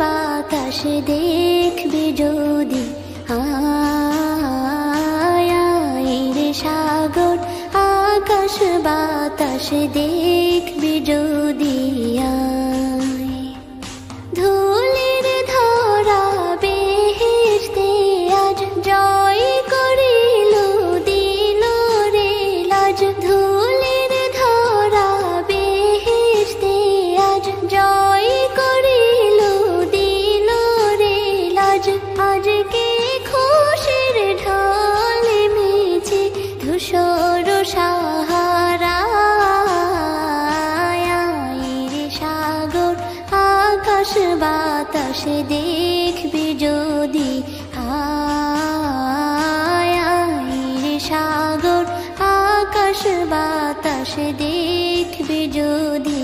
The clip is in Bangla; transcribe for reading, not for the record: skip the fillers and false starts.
বাতাস দেখবি যদি আয় রে সাগর আকাশ বাতাস দেখবি যদি আয় ধুলির ধরা বেহেশতে আজ জয় করিল দিল রে লাজ ধুলির ধরা বেহেশতে আজ জয় করিল দিল রে লাজ আজকে খুশির ঢল মেছে ধূসর সাহারা রে সাগর আকাশ বাতাস দেখবি যদি আয় রে সাগর আকাশ বাতাস দেখবি যদি